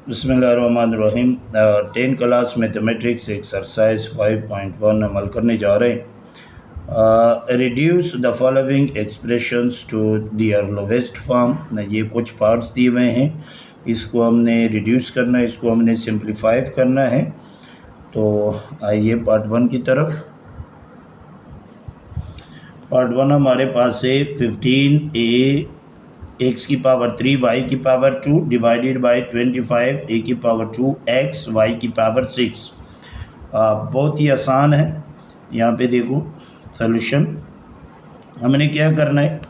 बिस्मिल्लाहिर्रहमानिर्रहीम। 10 class mathematics exercise 5.1 अमल करने जा रहे हैं। Reduce the following expressions to their lowest form. ये कुछ पार्ट्स दिए हुए हैं, इसको हमने रिड्यूस करना है, इसको हमने सिंप्लीफाई करना है। तो आइए पार्ट 1 की तरफ। पार्ट 1 हमारे पास है 15a एक्स की पावर 3 वाई की पावर 2 डिवाइडेड बाई 25 ए की पावर 2 एक्स वाई की पावर 6। बहुत ही आसान है। यहाँ पे देखो सॉल्यूशन हमने क्या करना है।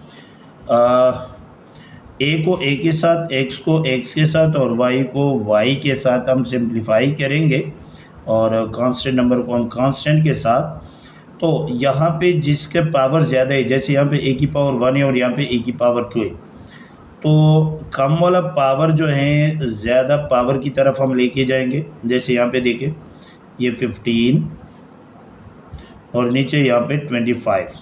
ए को ए के साथ, एक्स को एक्स के साथ और वाई को वाई के साथ हम सिंप्लीफाई करेंगे और कांस्टेंट नंबर को हम कांस्टेंट के साथ। तो यहाँ पे जिसके पावर ज़्यादा है, जैसे यहाँ पे ए की पावर 1 है और यहाँ पे ए की पावर 2 है, तो कम वाला पावर जो है ज़्यादा पावर की तरफ हम लेके जाएंगे। जैसे यहाँ पे देखें, ये 15 और नीचे यहाँ पे 25।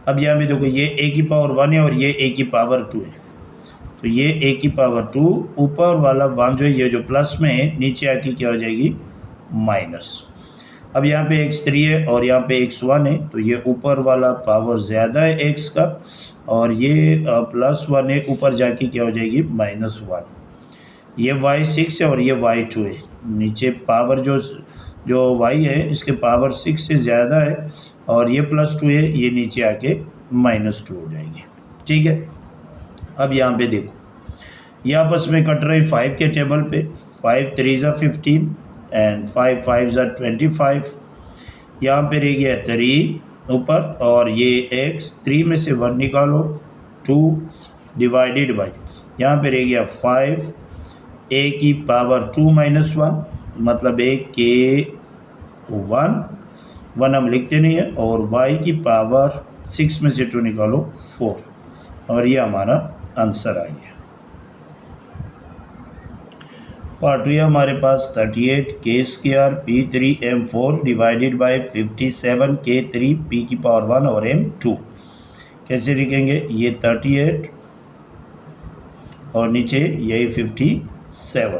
अब यहाँ पे देखो, ये ए की पावर 1 है और ये ए की पावर 2 है, तो ये ए की पावर 2 ऊपर वाला 1 जो है, ये जो प्लस में है, नीचे आके क्या हो जाएगी माइनस। अब यहाँ पे x3 है और यहाँ पे x1 है, तो ये ऊपर वाला पावर ज़्यादा है x का और ये +1 है, ऊपर जाके क्या हो जाएगी -1। ये y6 है और ये y2 है, नीचे पावर जो y है इसके पावर 6 से ज़्यादा है और ये +2 है, ये नीचे आके -2 हो जाएंगे। ठीक है। अब यहाँ पे देखो, ये आपस में कट रहे 5 के टेबल पे। 5 3 ज़ा 15 एंड 5 5 ज़ा 25। यहाँ पे रह गया 3 ऊपर और ये x, 3 में से 1 निकालो 2 डिवाइडेड बाई, यहाँ पे रह गया 5 a की पावर 2 - 1, मतलब a के 1 हम लिखते नहीं है, और y की पावर 6 में से 2 निकालो 4, और ये हमारा आंसर आ गया। पार्ट 2 हमारे पास 38 k² p3m4 divided by 57 k3 p की पावर 1 और m2। कैसे लिखेंगे, ये 38 और नीचे यही 57,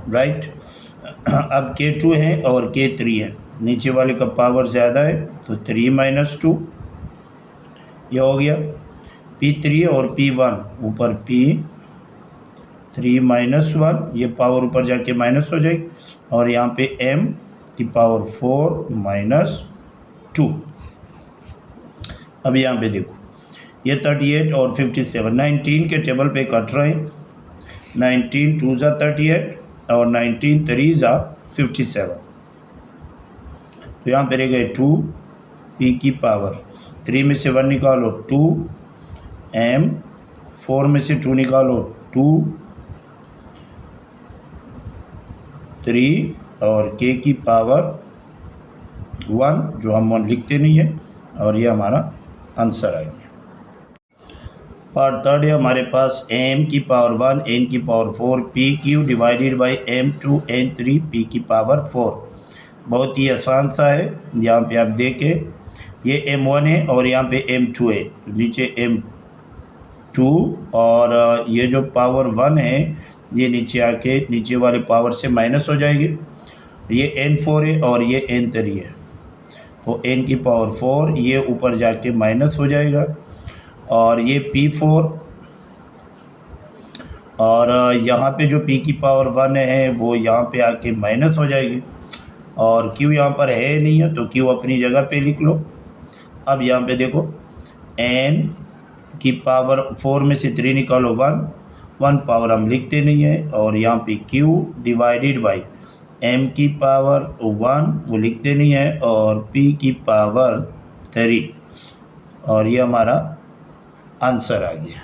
राइट। अब k2 है और k3 है, नीचे वाले का पावर ज़्यादा है तो 3 - 2 यह हो गया। p3 और p1 ऊपर p3 - 1, ये पावर ऊपर जाके माइनस हो जाएगी, और यहाँ पे m की पावर 4 - 2। अब यहाँ पे देखो, ये 38 और 57 19 के टेबल पे कट रहे हैं। 19 2 ज़ा 38 और 19 3 ज़ा 57, तो यहाँ पे रह गए 2 p की पावर 3 में से 1 निकालो 2 m, 4 में से 2 निकालो 2 3 और k की पावर 1 जो हम 1 लिखते नहीं है, और ये हमारा आंसर आ गया। पार्ट 3 है हमारे पास m की पावर 1 n की power 4 pq divided by m2 n3 p की पावर 4। बहुत ही आसान सा है। यहाँ पे आप देखें, ये m1 है और यहाँ पे m2 है, नीचे m2 और ये जो पावर 1 है ये नीचे आके नीचे वाले पावर से माइनस हो जाएगी। ये n4 है और ये n3 है, तो n की पावर 4 ये ऊपर जाके माइनस हो जाएगा, और ये p4 और यहाँ पे जो p की पावर 1 है वो यहाँ पे आके माइनस हो जाएगी, और q यहाँ पर है नहीं है तो q अपनी जगह पे लिख लो। अब यहाँ पे देखो, n की पावर 4 में से 3 निकालो 1 पावर हम लिखते नहीं है, और यहाँ पे q डिवाइडेड बाई m की पावर 1 वो लिखते नहीं है, और p की पावर 3, और ये हमारा आंसर आ गया।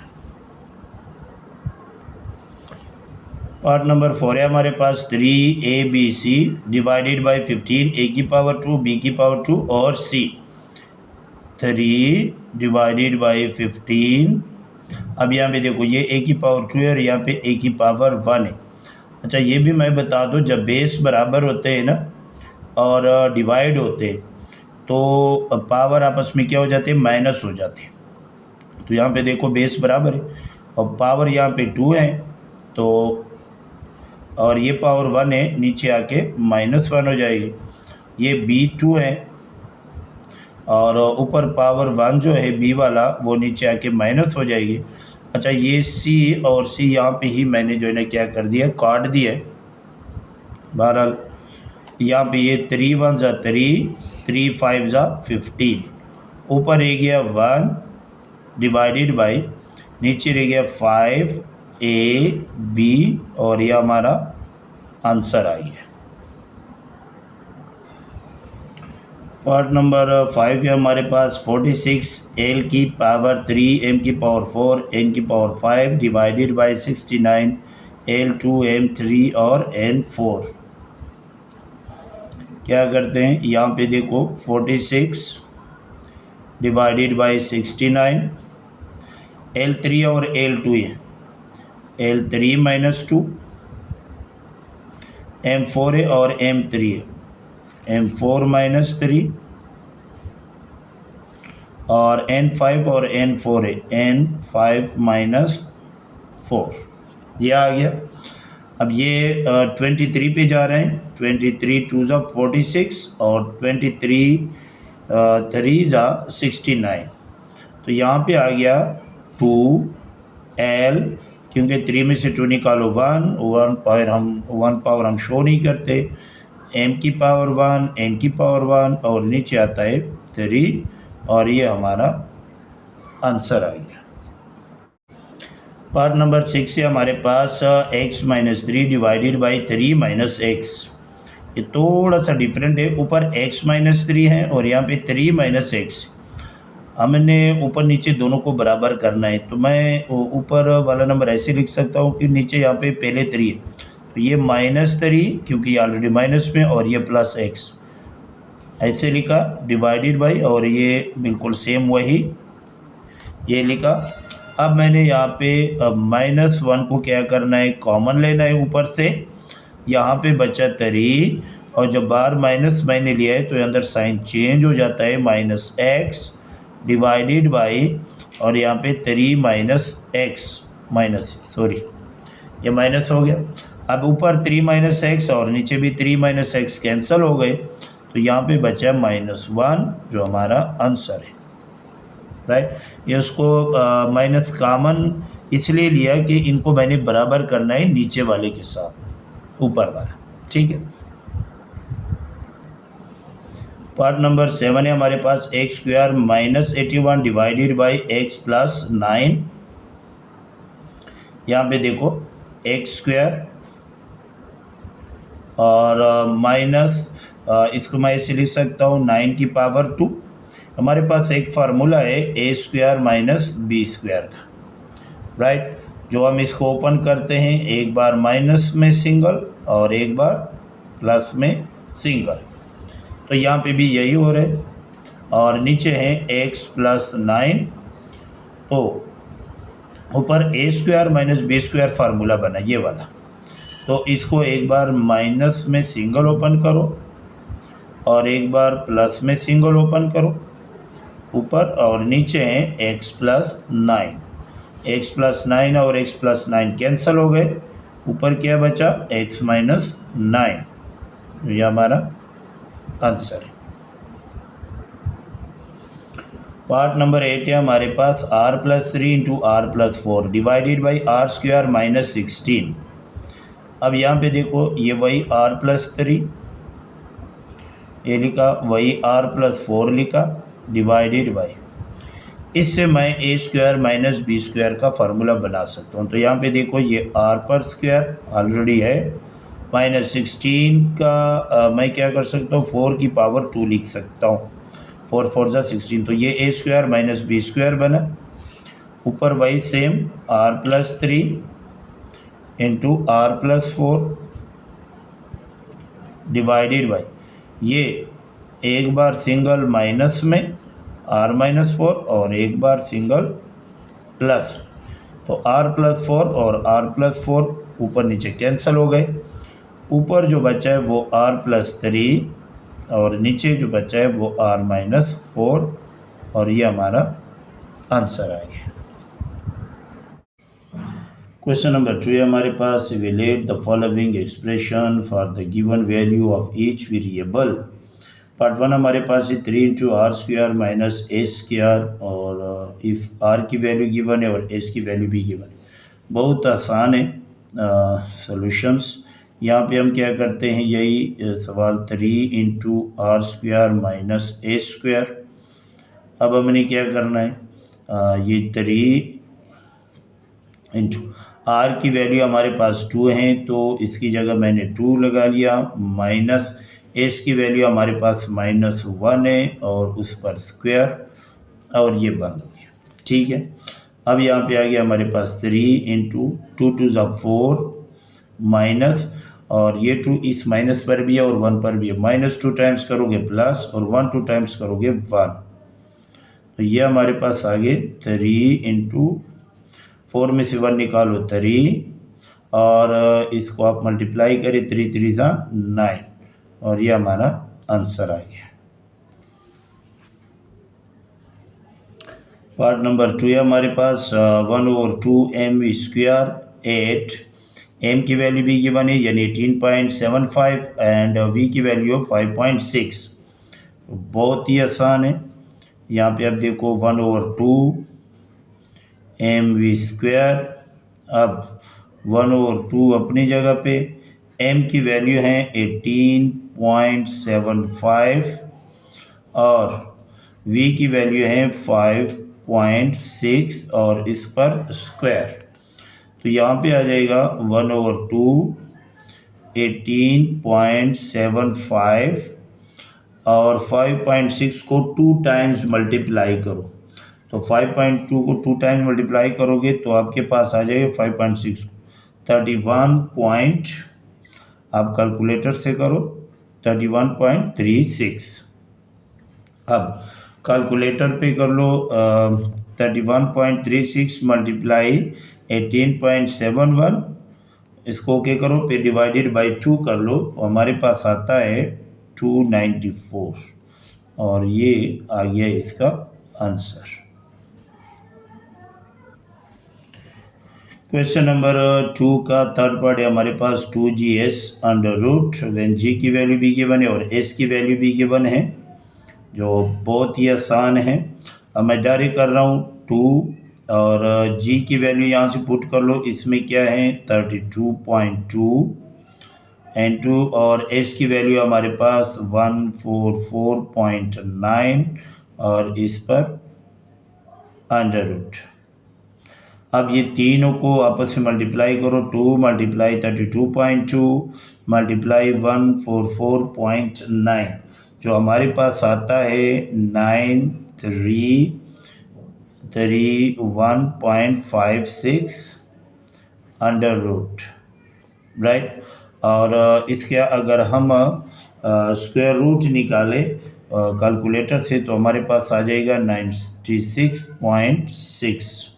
पार्ट नंबर 4 है हमारे पास 3abc डिवाइडेड बाई 15 a की पावर 2 b की पावर 2 और c। 3 divided by 15। अब यहाँ पे देखो, ये a की पावर 2 है और यहाँ पे a की पावर 1 है। अच्छा, ये भी मैं बता दूँ, जब बेस बराबर होते हैं ना और डिवाइड होते हैं तो पावर आपस में क्या हो जाते हैं, माइनस हो जाते हैं। तो यहाँ पे देखो बेस बराबर है और पावर यहाँ पे 2 है, तो और ये पावर 1 है, नीचे आके -1 हो जाएगी। ये B2 है और ऊपर पावर 1 जो है B वाला वो नीचे आके माइनस हो जाएगी। अच्छा, ये C और C यहाँ पे ही मैंने जो है ना क्या कर दिया, काट दिया है। बहरहाल यहाँ पे ये 3 1 ज़ा 3, 3 5 ज़ा 15, ऊपर रह गया 1 डिवाइडेड बाई, नीचे रह गया 5 A B और यह हमारा आंसर आ गया। पार्ट नंबर 5 है हमारे पास 46 L की पावर 3 M की पावर 4 N की power 5 divided by 69 L2 M3 और N4। क्या करते हैं, यहाँ पे देखो 46 डिवाइडेड बाई 69, L3 और L2 है, L3 माइनस 2, M4 है और M3 है, M4 माइनस 3 और N5 और N4 है, N5 माइनस 4। ये आ गया। अब ये 23 पे जा रहे हैं, 23 2 ज़ा 46 और 23 3 ज़ा 69। तो यहाँ पे आ गया 2L, क्योंकि 3 में से 2 निकालो 1 पावर हम शो नहीं करते, M की पावर 1 N की पावर 1 और नीचे आता है 3 और ये हमारा आंसर आ गया। पार्ट नंबर 6 है हमारे पास x minus 3 divided by 3 minus x. ये थोड़ा सा डिफरेंट है, ऊपर x माइनस 3 है और यहाँ पे 3 माइनस एक्स। हमने ऊपर नीचे दोनों को बराबर करना है, तो मैं ऊपर वाला नंबर ऐसे लिख सकता हूँ कि नीचे यहाँ पे पहले 3 है, तो ये -3 क्योंकि ऑलरेडी माइनस में, और ये प्लस x ऐसे लिखा डिवाइडेड बाई, और ये बिल्कुल सेम वही ये लिखा। अब मैंने यहाँ पे -1 को क्या करना है, कॉमन लेना है ऊपर से, यहाँ पे बचा 3 और जब बाहर माइनस मैंने लिया है तो अंदर साइन चेंज हो जाता है, -x डिवाइडेड बाई, और यहाँ पे 3 माइनस एक्स ये माइनस हो गया। अब ऊपर 3 माइनस एक्स और नीचे भी 3 माइनस एक्स कैंसिल हो गए, तो यहाँ पे बचा -1 जो हमारा आंसर है, राइट। ये उसको माइनस कॉमन इसलिए लिया कि इनको मैंने बराबर करना है नीचे वाले के साथ ऊपर वाला, ठीक है। पार्ट नंबर 7 है हमारे पास x² minus 81 divided by x plus 9। यहाँ पे देखो x² और माइनस इसको मैं ऐसे लिख सकता हूँ 9 की पावर 2। हमारे पास एक फार्मूला है a² माइनस b² का, राइट। जो हम इसको ओपन करते हैं, एक बार माइनस में सिंगल और एक बार प्लस में सिंगल, तो यहाँ पे भी यही हो रहा है। और नीचे है x प्लस 9, तो ऊपर a² माइनस b² फार्मूला बना ये वाला, तो इसको एक बार माइनस में सिंगल ओपन करो और एक बार प्लस में सिंगल ओपन करो ऊपर, और नीचे है x प्लस 9, x प्लस 9 और x प्लस 9 कैंसिल हो गए, ऊपर क्या बचा x माइनस 9, ये हमारा आंसर है। पार्ट नंबर 8 है हमारे पास r plus 3 into r plus 4 divided by r² minus 16। अब यहाँ पे देखो ये वही r प्लस 3 ये लिखा, वही r प्लस 4 लिखा डिवाइडेड बाई, इससे मैं a² माइनस b² का फार्मूला बना सकता हूँ। तो यहाँ पे देखो ये r पर स्क्वायर ऑलरेडी है, माइनस 16 का मैं क्या कर सकता हूँ 4 की पावर 2 लिख सकता हूँ, 4 4 ज़ा 16, तो ये a² माइनस b² बना। ऊपर वही same r plus 3 into r plus 4 divided by, ये एक बार सिंगल माइनस में r माइनस 4 और एक बार सिंगल प्लस, तो r प्लस 4 और r प्लस 4 ऊपर नीचे कैंसिल हो गए, ऊपर जो बचा है वो r प्लस 3 और नीचे जो बचा है वो r माइनस 4, और ये हमारा आंसर आ गया। क्वेश्चन नंबर 2 है हमारे पास, evaluate the following expression for the given value of each variable. Part 1 हमारे पास है 3 into are square minus A square, और इफ़ आर की वैल्यू गिवन है और एस की वैल्यू भी गिवन है। बहुत आसान है सॉल्यूशंस। यहाँ पे हम क्या करते हैं, यही सवाल 3 into are square minus A square. अब हमने क्या करना है, ये 3 इंटू आर की वैल्यू हमारे पास 2 है तो इसकी जगह मैंने 2 लगा लिया, माइनस एस की वैल्यू हमारे पास -1 है और उस पर स्क्वायर, और ये बंद हो गया। ठीक है, अब यहाँ पे आ गया हमारे पास 3 इंटू 2 2 ज़ा 4 माइनस, और ये 2 इस माइनस पर भी है और 1 पर भी है, -2 टाइम्स करोगे प्लस और 1 2 टाइम्स करोगे 1, तो ये हमारे पास आ गए 3 इंटू 4 में से 1 निकालो 3, और इसको आप मल्टीप्लाई करें 3 3 ज़ा 9, और ये हमारा आंसर आ गया। पार्ट नंबर 2 है हमारे पास 1/2 mv स्क्वायर 8, m की वैल्यू भी गिवन है यानी 18.75 एंड v की वैल्यू 5.6। बहुत ही आसान है, यहाँ पे आप देखो 1/2 mv स्क्वायर। अब 1/2 अपनी जगह पे, m की वैल्यू है 18.75 और v की वैल्यू है 5.6 और इस पर स्क्वायर, तो यहाँ पे आ जाएगा 1/2 18.75 और 5.6 को 2 टाइम्स मल्टीप्लाई करो, तो 5.2 को 2 टाइम्स मल्टीप्लाई करोगे तो आपके पास आ जाएगा 5.6 31 आप कैलकुलेटर से करो 31.36। अब कैलकुलेटर पे कर लो 31.36 मल्टीप्लाई 18.71, इसको क्या करो पे डिवाइडेड बाई 2 कर लो, तो हमारे पास आता है 294, और ये आ गया इसका आंसर। क्वेश्चन नंबर 2 का थर्ड पार्ट है हमारे पास 2gs under root when g की वैल्यू भी गिवन है और s की वैल्यू भी गिवन है, जो बहुत ही आसान है। अब मैं डायरेक्ट कर रहा हूँ 2 और g की वैल्यू यहाँ से पुट कर लो, इसमें क्या है 32.2 n2 और s की वैल्यू हमारे पास 144.9 और इस पर अंडर रूट। अब ये तीनों को आपस में मल्टीप्लाई करो, 2 मल्टीप्लाई 32.2 मल्टीप्लाई 144.9, जो हमारे पास आता है 9331.56 अंडर रूट, राइट। और इसके अगर हम स्क्वायर रूट निकालें कैलकुलेटर से तो हमारे पास आ जाएगा 96.6,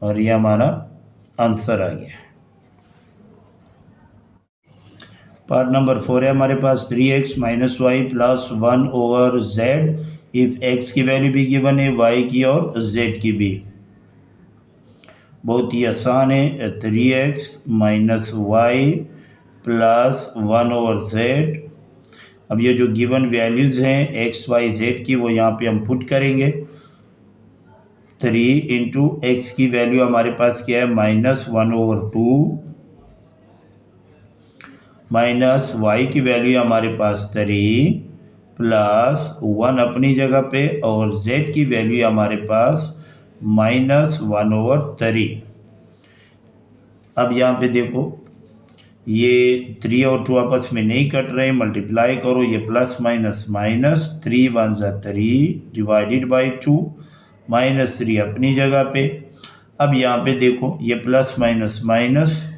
और ये हमारा आंसर आ गया। पार्ट नंबर 4 है हमारे पास 3x minus y plus 1/z if x की वैल्यू भी गिवन है, y की और z की भी। बहुत ही आसान है, 3x minus y plus 1/z। अब ये जो गिवन वैल्यूज़ हैं x y z की वो यहाँ पे हम पुट करेंगे। 3 इंटू एक्स की वैल्यू हमारे पास क्या है -1/2 माइनस वाई की वैल्यू हमारे पास 3 प्लस 1 अपनी जगह पे और z की वैल्यू हमारे पास -1/3। अब यहाँ पे देखो ये 3 और 2 आपस में नहीं कट रहे, मल्टीप्लाई करो, ये प्लस माइनस माइनस 3 1 ज़ा 3 डिवाइडेड बाई 2 -3 अपनी जगह पे। अब यहाँ पे देखो ये प्लस माइनस माइनस,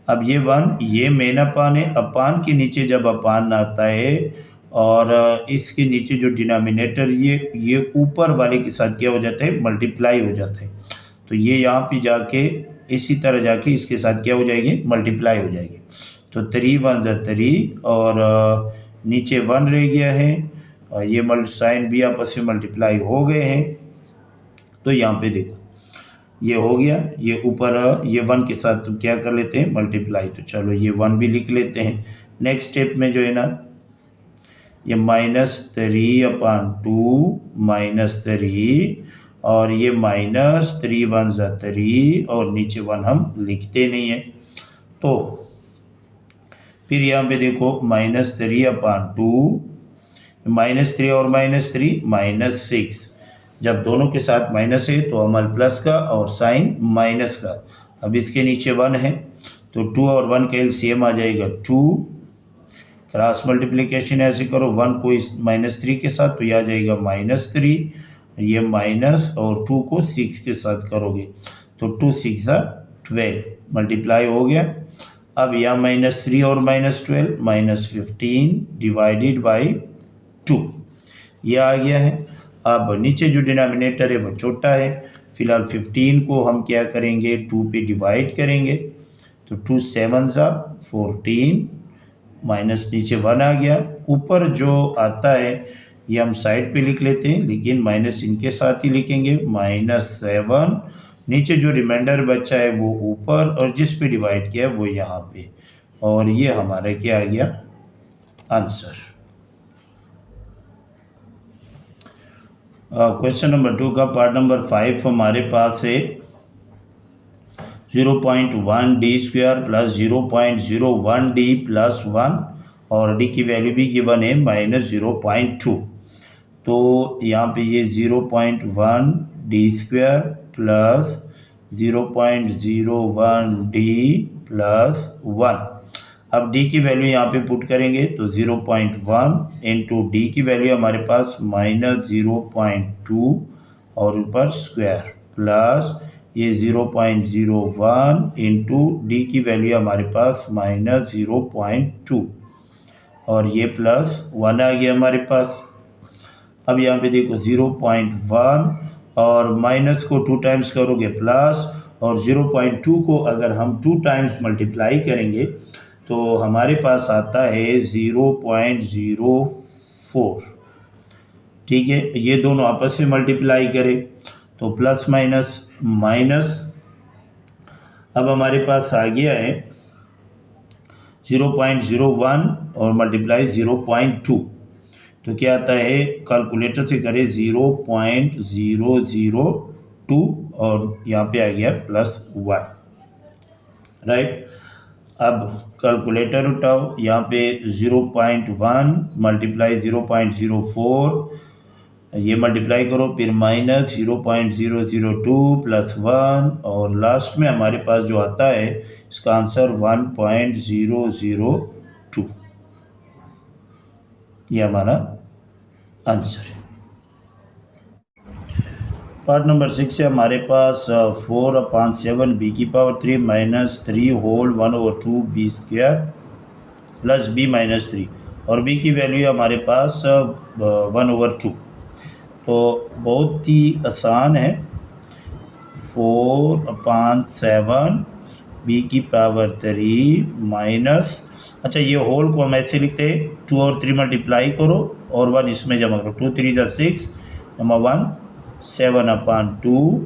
अब ये 1 ये मेन अपान है, अपान के नीचे जब अपान आता है और इसके नीचे जो डिनोमिनेटर ये ऊपर वाले के साथ क्या हो जाता है मल्टीप्लाई हो जाता है, तो ये यहाँ पे जाके इसी तरह जाके इसके साथ क्या हो जाएगी मल्टीप्लाई हो जाएगी, तो 3 1 ज़ा 3 और नीचे 1 रह गया है और ये साइन भी आपस में मल्टीप्लाई हो गए हैं। तो यहाँ पे देखो ये हो गया, ये ऊपर ये 1 के साथ तो क्या कर लेते हैं मल्टीप्लाई, तो चलो ये 1 भी लिख लेते हैं। नेक्स्ट स्टेप में जो है ना ये -3/2 -3 और ये -3 1 3 और नीचे 1 हम लिखते नहीं है। तो फिर यहाँ पे देखो -3/2 -3 और -3 -6, जब दोनों के साथ माइनस है तो अमल प्लस का और साइन माइनस का। अब इसके नीचे 1 है तो 2 और 1 का एलसीएम आ जाएगा 2, क्रॉस मल्टीप्लिकेशन ऐसे करो 1 को इस -3 के साथ तो यह आ जाएगा -3, ये माइनस और 2 को 6 के साथ करोगे तो 2 6 12 मल्टीप्लाई हो गया। अब यहाँ -3 और -12 -15 डिवाइडेड बाई 2 यह आ गया है। अब नीचे जो डिनोमिनेटर है वो छोटा है, फिलहाल 15 को हम क्या करेंगे 2 पे डिवाइड करेंगे तो 2 7 14 माइनस नीचे 1 आ गया। ऊपर जो आता है ये हम साइड पे लिख लेते हैं लेकिन माइनस इनके साथ ही लिखेंगे -7, नीचे जो रिमाइंडर बचा है वो ऊपर और जिस पे डिवाइड किया है वो यहाँ पे, और ये हमारा क्या आ गया आंसर। क्वेश्चन नंबर 2 का पार्ट नंबर 5 हमारे पास है 0.1d² प्लस 0.01d प्लस 1 और d की वैल्यू भी गिवन है -0.2। तो यहाँ पे ये 0.1d² प्लस 0.01d प्लस 1। अब d की वैल्यू यहाँ पे पुट करेंगे तो 0.1 इंटू डी की वैल्यू हमारे पास -0.2 और ऊपर स्क्वायर प्लस ये 0.01 इंटू डी की वैल्यू हमारे पास -0.2 और ये प्लस 1 आ गया हमारे पास। अब यहाँ पे देखो 0.1 और माइनस को 2 टाइम्स करोगे प्लस, और 0.2 को अगर हम 2 टाइम्स मल्टीप्लाई करेंगे तो हमारे पास आता है 0.04। ठीक है, ये दोनों आपस में मल्टीप्लाई करें तो प्लस माइनस माइनस। अब हमारे पास आ गया है 0.01 और मल्टीप्लाई 0.2 तो क्या आता है कैलकुलेटर से करें 0.002 और यहाँ पे आ गया +1 राइट। अब कैलकुलेटर उठाओ, यहाँ पे 0.1 मल्टीप्लाई 0.04 ये मल्टीप्लाई करो, फिर -0.002 प्लस 1 और लास्ट में हमारे पास जो आता है इसका आंसर 1.002, ये हमारा आंसर है। पार्ट नंबर 6 है हमारे पास 4/7 b की power 3 -3 whole 1/2 b² plus b -3 और b की वैल्यू हमारे पास 1/2। तो बहुत ही आसान है, 4/7 b की पावर 3 माइनस, अच्छा ये होल को हम ऐसे लिखते हैं 2 और 3 मल्टीप्लाई करो और 1 इसमें जमा करो, 2 3 6 नंबर 1 7/2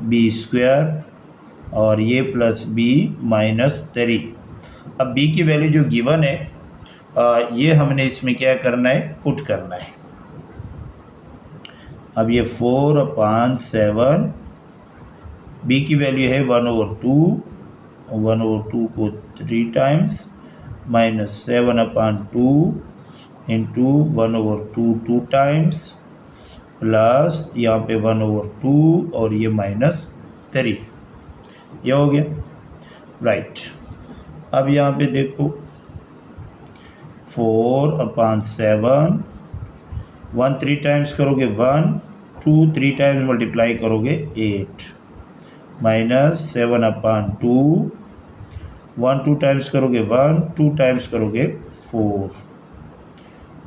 b² और ये प्लस b -3। अब b की वैल्यू जो गिवन है ये हमने इसमें क्या करना है पुट करना है। अब ये 4/7 b की वैल्यू है 1/2, 1/2 को 3 टाइम्स -7/2 इंटू 1/2 2 टाइम्स प्लस यहाँ पे 1/2 और ये -3, ये हो गया राइट। अब यहाँ पे देखो 4/7 1 3 टाइम्स करोगे 1 2 3 टाइम्स मल्टीप्लाई करोगे 8 -7/2 1 2 टाइम्स करोगे 1 2 टाइम्स करोगे 4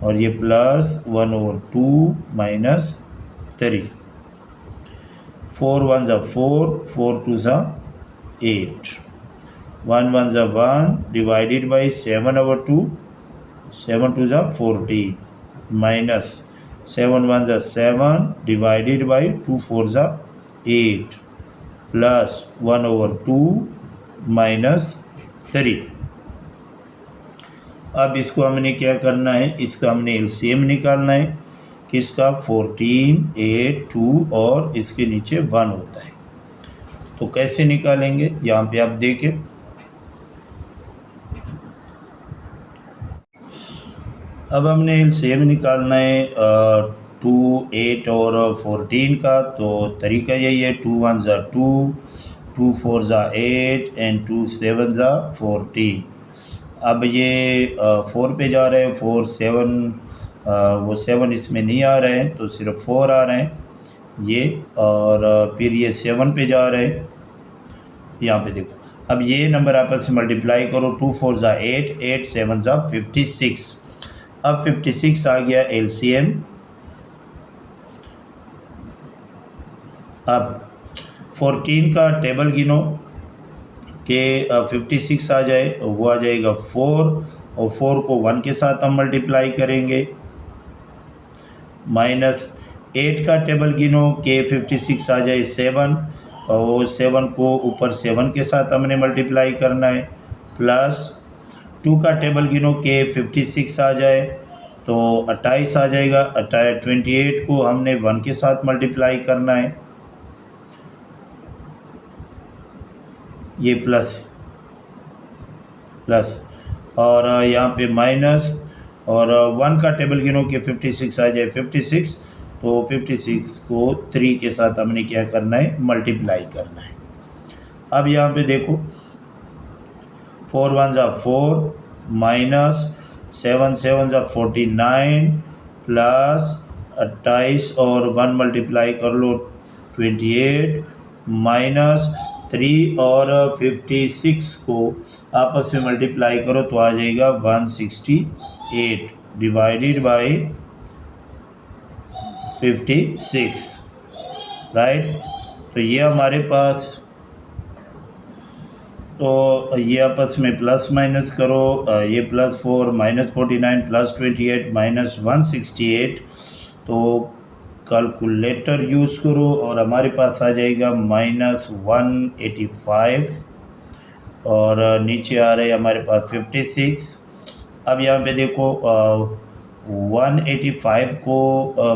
और ये plus 1/2 -3, 4 1 4 4 2 8 1 1 1 divided by 7/2 7 2 14 minus 7 1 7 divided by 2 4 8 plus 1/2 minus 3। अब इसको हमने क्या करना है, इसका हमने एलसीएम निकालना है किसका, 14, 8, 2 और इसके नीचे 1 होता है। तो कैसे निकालेंगे, यहाँ पे आप देखें, अब हमने एलसीएम निकालना है 2, 8 और 14 का। तो तरीका यही है, 2 1 ज़ा 2, 2 4 ज़ा 8 एंड 2 7 ज़ा 14। अब ये 4 पे जा रहे हैं, 4 7, वो 7 इसमें नहीं आ रहे हैं, तो सिर्फ 4 आ रहे हैं ये, और फिर ये 7 पे जा रहे हैं, यहाँ पे देखो। अब ये नंबर आपस में मल्टीप्लाई करो, 2 4 ज़ा 8, 8 7 ज़ा 56। अब 56 आ गया एलसीएम। अब 14 का टेबल गिनो कि 56 आ जाए, वो आ जाएगा 4, और 4 को 1 के साथ हम मल्टीप्लाई करेंगे। माइनस 8 का टेबल गिनो कि 56 आ जाए 7, और 7 को ऊपर 7 के साथ हमने मल्टीप्लाई करना है। प्लस 2 का टेबल गिनो कि 56 आ जाए तो 28 आ जाएगा, 28 को हमने 1 के साथ मल्टीप्लाई करना है, ये प्लस और यहाँ पे माइनस, और 1 का टेबल गिनो कि 56 आ जाए 56, तो 56 को 3 के साथ हमने क्या करना है, मल्टीप्लाई करना है। अब यहाँ पे देखो, 4 1 ज़ा 4 माइनस 7 7 ज़ा 49 प्लस 28 और 1 मल्टीप्लाई कर लो 28, माइनस 3 और 56 को आपस में मल्टीप्लाई करो तो आ जाएगा 168 डिवाइडेड बाय 56, राइट। तो ये हमारे पास, तो ये आपस में प्लस माइनस करो, ये +4 माइनस 49 प्लस 28 माइनस 168, तो कैलकुलेटर यूज़ करो और हमारे पास आ जाएगा -185, और नीचे आ रहे हैं हमारे पास 56। अब यहाँ पे देखो 185 को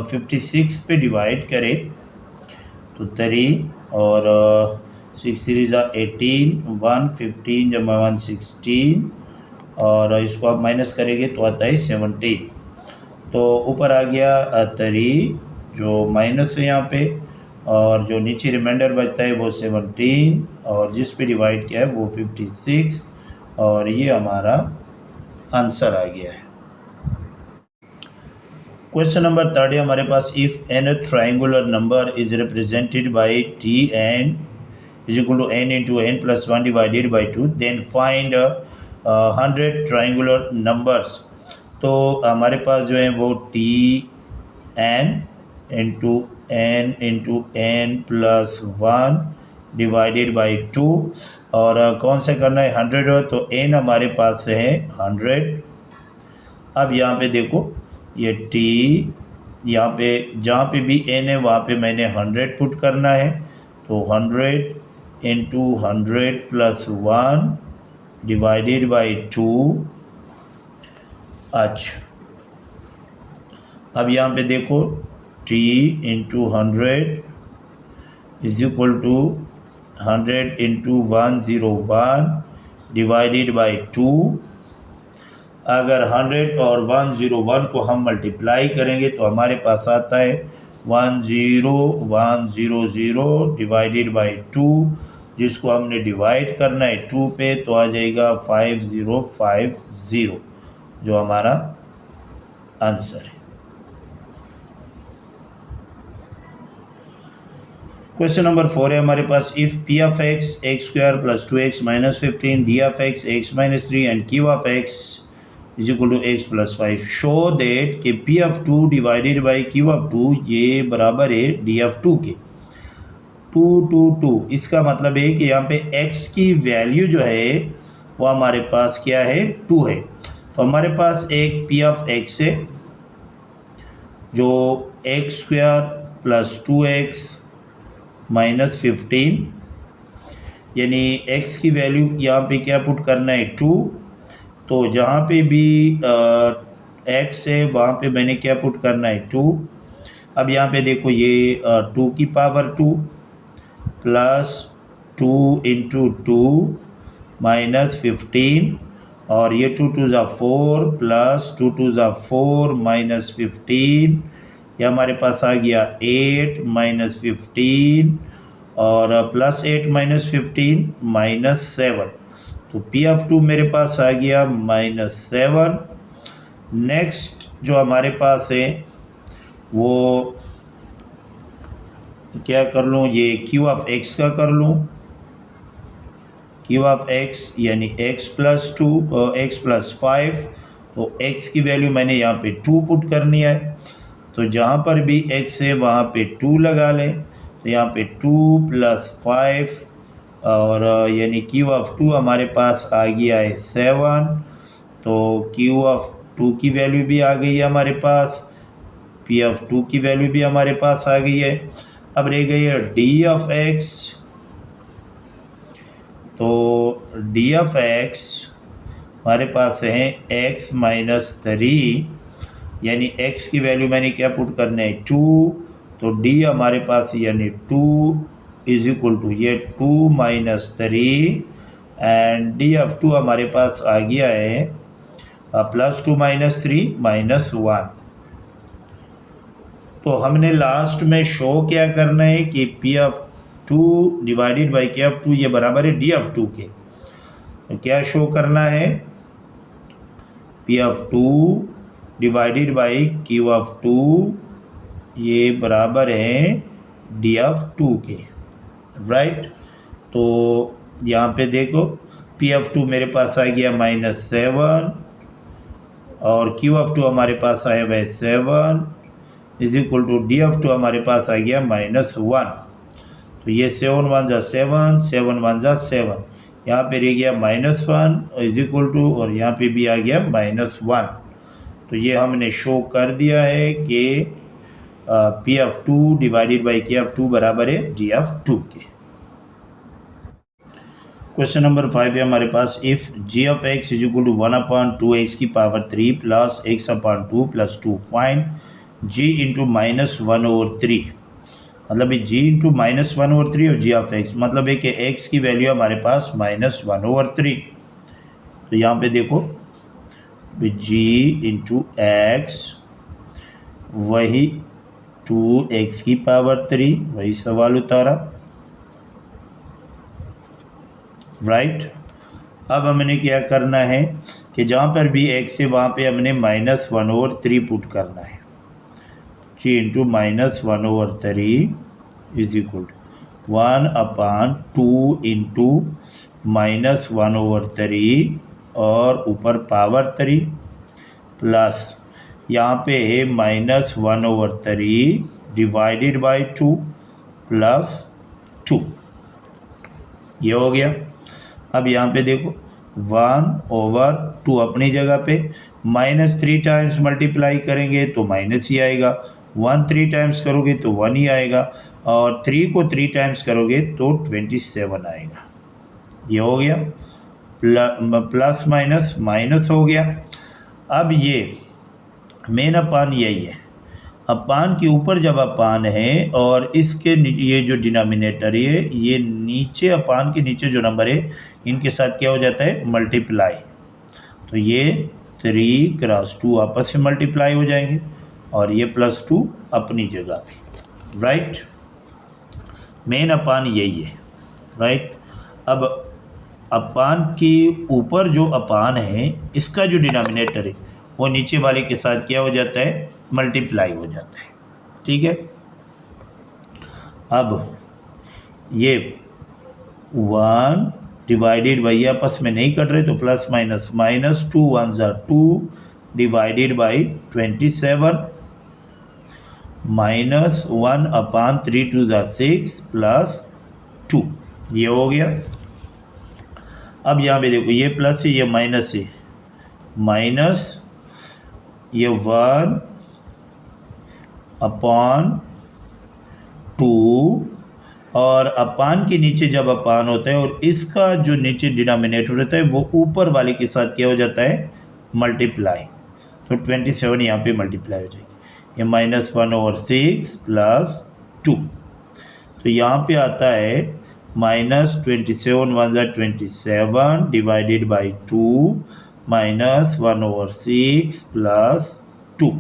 56 पे डिवाइड करें तो 3, और 6 3 ज़ा 18, 115 जमा 116, और इसको आप माइनस करेंगे तो आता है 17। तो ऊपर आ गया 3 जो माइनस है यहाँ पे, और जो नीचे रिमाइंडर बचता है वो 17, और जिस पे डिवाइड किया है वो 56, और ये हमारा आंसर आ गया है। क्वेश्चन नंबर 3 हमारे पास, if an triangular number is represented by T N is equal to n into n plus 1 divided by 2, then find 100 triangular numbers। तो हमारे पास जो है वो n into n plus 1 divided by 2, और कौन सा करना है, 100 हो, तो n हमारे पास है 100। अब यहाँ पे देखो, ये t, यहाँ पे जहाँ पे भी n है वहाँ पे मैंने 100 पुट करना है, तो 100 into 100 plus 1 divided by 2। अच्छा, अब यहाँ पे देखो, t into 100 is equal to 100 into 101 divided by 2। अगर 100 और 101 को हम मल्टीप्लाई करेंगे तो हमारे पास आता है 10100 डिवाइडेड बाई 2, जिसको हमने डिवाइड करना है 2 पे, तो आ जाएगा 5050, जो हमारा आंसर है। क्वेश्चन नंबर 4 है हमारे पास, if p of x x² plus 2x minus 15 d of x x minus 3 and q of x is equal to x plus 5, show that कि p of 2 divided by q of 2 ये बराबर है d of 2 के। 2 2 2, इसका मतलब है कि यहाँ पे x की वैल्यू जो है वो हमारे पास क्या है, 2 है। तो हमारे पास एक p of x है जो x² plus 2x minus 15 यानी x की वैल्यू यहाँ पे क्या पुट करना है 2, तो जहाँ पे भी x है वहाँ पे मैंने क्या पुट करना है 2। अब यहाँ पे देखो ये 2 की पावर 2 प्लस 2 इंटू 2 माइनस 15, और ये 2 2 ज़ा 4 प्लस 2 2 ज़ा 4 माइनस 15, ये हमारे पास आ गया 8 माइनस 15 और प्लस 8 माइनस 15 माइनस 7, तो पी ऑफ 2 मेरे पास आ गया -7। नेक्स्ट जो हमारे पास है वो क्या कर लूँ, ये क्यू ऑफ एक्स का कर लूँ। क्यू ऑफ एक्स यानी x प्लस 2 x प्लस 5, तो x की वैल्यू मैंने यहाँ पे 2 पुट करनी है, तो जहाँ पर भी x है वहाँ पे 2 लगा लें, तो यहाँ पे 2 प्लस 5 और यानी क्यू ऑफ 2 हमारे पास आ गया है 7, तो क्यू ऑफ 2 की वैल्यू भी आ गई है हमारे पास, पी ऑफ 2 की वैल्यू भी हमारे पास आ गई है। अब रह गई है डी ऑफ एक्स, तो डी ऑफ एक्स हमारे पास है x माइनस 3, यानी x की वैल्यू मैंने क्या पुट करना है 2, तो d हमारे पास यानी 2 इज इक्वल टू ये 2 माइनस 3 एंड डी ऑफ 2 हमारे पास आ गया है प्लस 2 माइनस 3 माइनस 1। तो हमने लास्ट में शो क्या करना है कि पी ऑफ 2 डिवाइडेड बाई के ऑफ 2 ये बराबर है डी ऑफ 2 के, तो क्या शो करना है, P of 2 divided by Q of 2 ये बराबर है डी ऑफ 2 के, राइट। तो यहाँ पे देखो पी ऑफ 2 मेरे पास आ गया -7 और क्यू ऑफ 2 हमारे पास आया वह 7 is equal to D of 2 हमारे पास आ गया -1, तो ये 7 1 जा 7 7 1 जा 7, यहाँ पे रह गया -1 इज इक्वल टू, और यहाँ पे भी आ गया -1, तो ये हमने शो कर दिया है कि पी ऑफ 2 डिवाइडेड बाई के ऑफ 2 बराबर है डी ऑफ 2 के। क्वेश्चन नंबर 5 है हमारे पास, if G of X is equal to 1/2x की power 3 plus x/2 plus 2 find g into -1/3, मतलब जी इंटू -1/3 और जी ऑफ एक्स, मतलब है कि x की वैल्यू हमारे पास -1/3, तो यहाँ पे देखो g इंटू एक्स वही 2x की पावर 3, वही सवाल उतारा, राइट। अब हमने क्या करना है कि जहाँ पर भी x है वहाँ पे हमने -1/3 पुट करना है, g into -1/3 is equal to 1/2 into -1/3 और ऊपर पावर 3 प्लस यहाँ पे है -1/3 डिवाइडेड बाई 2 प्लस 2, ये हो गया। अब यहाँ पे देखो 1/2 अपनी जगह पे, -3 टाइम्स मल्टीप्लाई करेंगे तो माइनस ही आएगा, 1 3 टाइम्स करोगे तो 1 ही आएगा, और 3 को 3 टाइम्स करोगे तो 27 आएगा, ये हो गया। प्लस माइनस माइनस हो गया। अब ये मेन अपान यही है, अपान के ऊपर जब अपान है और इसके ये जो डिनोमिनेटर है ये नीचे अपान के नीचे जो नंबर है इनके साथ क्या हो जाता है मल्टीप्लाई, तो ये 3 क्रॉस 2 आपस में मल्टीप्लाई हो जाएंगे और ये +2 अपनी जगह पे, राइट। मेन अपान यही है, राइट। अब अपान के ऊपर जो अपान है इसका जो डिनोमिनेटर है वो नीचे वाले के साथ क्या हो जाता है मल्टीप्लाई हो जाता है, ठीक है। अब ये 1 डिवाइडेड बाई आपस में नहीं कट रहे तो प्लस माइनस माइनस 2 1 ज़ा 2 डिवाइडेड बाई 27 माइनस 1/3 2 ज़ा 6 प्लस 2, ये हो गया। अब यहाँ पे देखो ये प्लस है ये माइनस है, माइनस ये 1/2 और अपान के नीचे जब अपान होता है और इसका जो नीचे डिनोमिनेटर होता है वो ऊपर वाले के साथ क्या हो जाता है, मल्टीप्लाई। तो 27 यहाँ पे मल्टीप्लाई हो जाएगी, ये -1/6 + 2। तो यहाँ पे आता है -27 1 = 27 डिवाइडेड बाई 2 -1/6 + 2,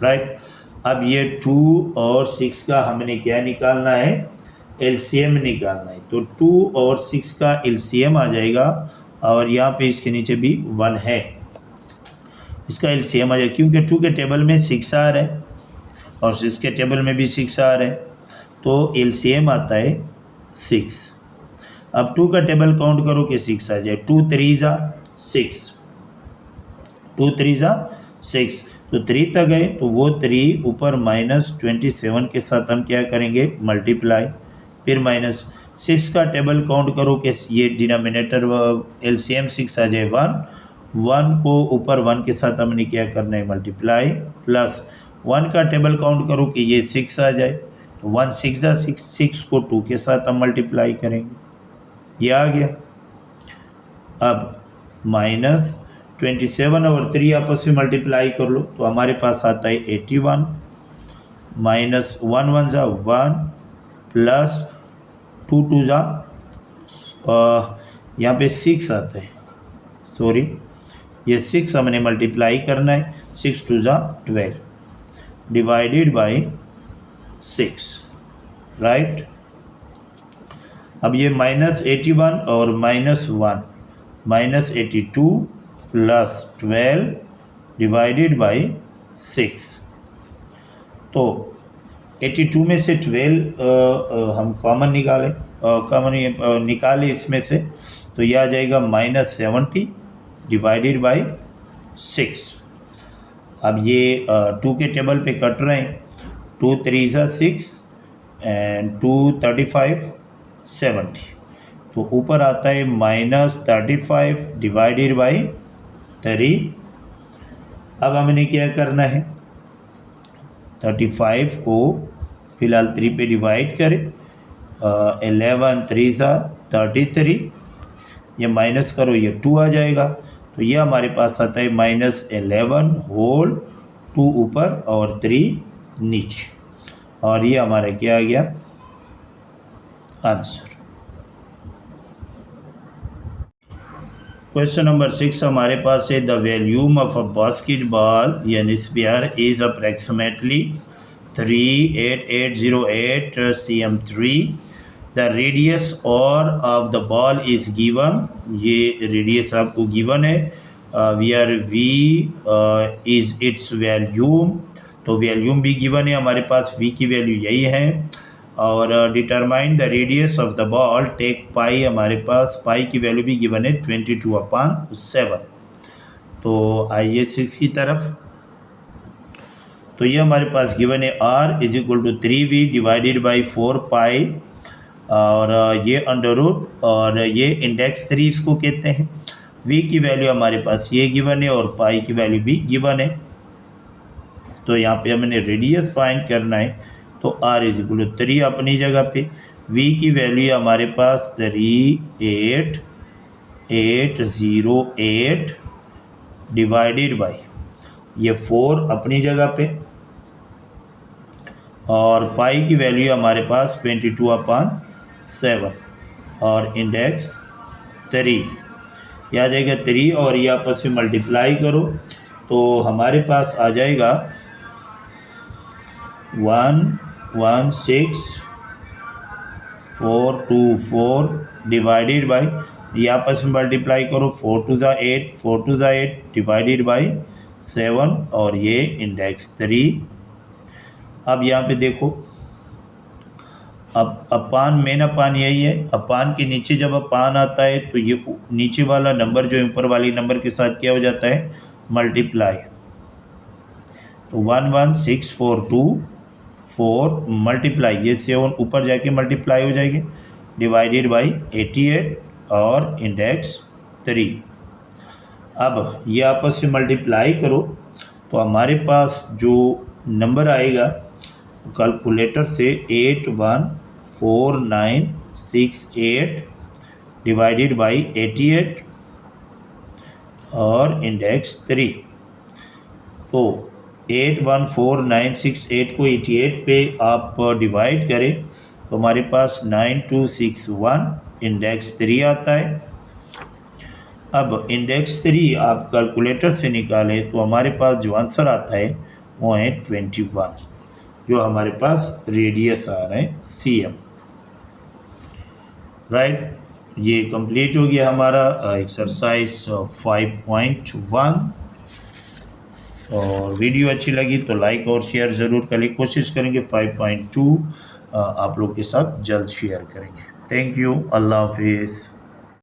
राइट। अब ये 2 और 6 का हमने क्या निकालना है, एलसीएम निकालना है। तो 2 और 6 का एलसीएम आ जाएगा और यहाँ पे इसके नीचे भी 1 है, इसका एलसीएम आ जाएगा क्योंकि 2 के टेबल में 6 आ रहा है और 6 के टेबल में भी 6 आ रहा है, तो एलसीएम आता है 6। अब 2 का टेबल काउंट करो कि 6 आ जाए, 2 3 = 6, 2 3 = 6, तो 3 तक गए तो वो 3 ऊपर -27 के साथ हम क्या करेंगे, मल्टीप्लाई। फिर -6 का टेबल काउंट करो कि ये डिनोमिनेटर एलसीएम 6 आ जाए 1 को ऊपर 1 के साथ हमने क्या करना है, मल्टीप्लाई, प्लस 1 का टेबल काउंट करो कि ये 6 आ जाए, तो 1 6 = 6, 6 को 2 के साथ हम मल्टीप्लाई करेंगे, ये आ गया। अब -27 और 3 आपस में मल्टीप्लाई कर लो तो हमारे पास आता है 81, -1 1 = 1 + 2 2 = यहाँ पे 6 आता है, सॉरी ये 6 हमने मल्टीप्लाई करना है, 6 2 = 12 डिवाइडेड बाई 6, राइट। अब ये -81 और -1 -82 + 12 डिवाइडेड बाई 6। तो 82 में से 12 हम कॉमन निकालें इसमें से, तो यह आ जाएगा -70 डिवाइडेड बाई 6। अब ये 2 के टेबल पे कट रहे हैं, 2 3 = 6 एंड 2 35 70, तो ऊपर आता है -35 डिवाइडेड बाई 3। अब हमने क्या करना है, 35 को फिलहाल 3 पे डिवाइड करें, 11 3 = 33, ये माइनस करो ये 2 आ जाएगा, तो ये हमारे पास आता है -11 होल 2 ऊपर और 3 नीचे, और ये हमारा क्या आ गया, आंसर। क्वेश्चन नंबर 6 हमारे पास है, the volume of a basketball यानी sphere is approximately 38808 cm3, the radius और of the ball is given, ये रेडियस आपको गिवन है, where V is its volume, तो वैल्यूम भी गिवन है हमारे पास, वी की वैल्यू यही है, और determine the radius of the ball, take pi, हमारे पास पाई की वैल्यू भी गिवन है 22/7। तो आइए 6 की तरफ, तो ये हमारे पास गिवन है r = 3v डिवाइडेड बाई 4π, और ये अंडर रूट और ये इंडेक्स 3 इसको कहते हैं। v की वैल्यू हमारे पास ये गिवन है और पाई की वैल्यू भी गिवन है, तो यहाँ पे हमने रेडियस फाइंड करना है, तो r = 3 अपनी जगह पे, v की वैल्यू हमारे पास 38808 डिवाइडेड बाई ये 4 अपनी जगह पे, और पाई की वैल्यू हमारे पास 22/7 और इंडेक्स 3, यह आ जाएगा 3 और ये आपस में मल्टीप्लाई करो तो हमारे पास आ जाएगा 116,424 डिवाइडेड बाई, ये आपस में मल्टीप्लाई करो, 4 2 = 8, 4 2 = 8 डिवाइडेड बाई 7 और ये इंडेक्स 3। अब यहाँ पे देखो, अब अपान मेन अपान यही है, अपान के नीचे जब अपान आता है तो ये नीचे वाला नंबर जो ऊपर वाली नंबर के साथ क्या हो जाता है, मल्टीप्लाई, तो 116,424 मल्टीप्लाई ये 7 ऊपर जाके मल्टीप्लाई हो जाएगी डिवाइडेड बाई 88 और इंडेक्स 3। अब ये आपस में मल्टीप्लाई करो तो हमारे पास जो नंबर आएगा कैलकुलेटर से 814968 डिवाइडेड बाई 88 और इंडेक्स 3। तो 814968 को 88 पे आप डिवाइड करें तो हमारे पास 9261 इंडेक्स 3 आता है। अब इंडेक्स 3 आप कैलकुलेटर से निकालें तो हमारे पास जो आंसर आता है वो है 21, जो हमारे पास रेडियस आ रहा है CM। राइट, ये कंप्लीट हो गया हमारा एक्सरसाइज 5.1। और वीडियो अच्छी लगी तो लाइक और शेयर ज़रूर करें। कोशिश करेंगे 5.2 आप लोग के साथ जल्द शेयर करेंगे। थैंक यू, अल्लाह हाफिज़।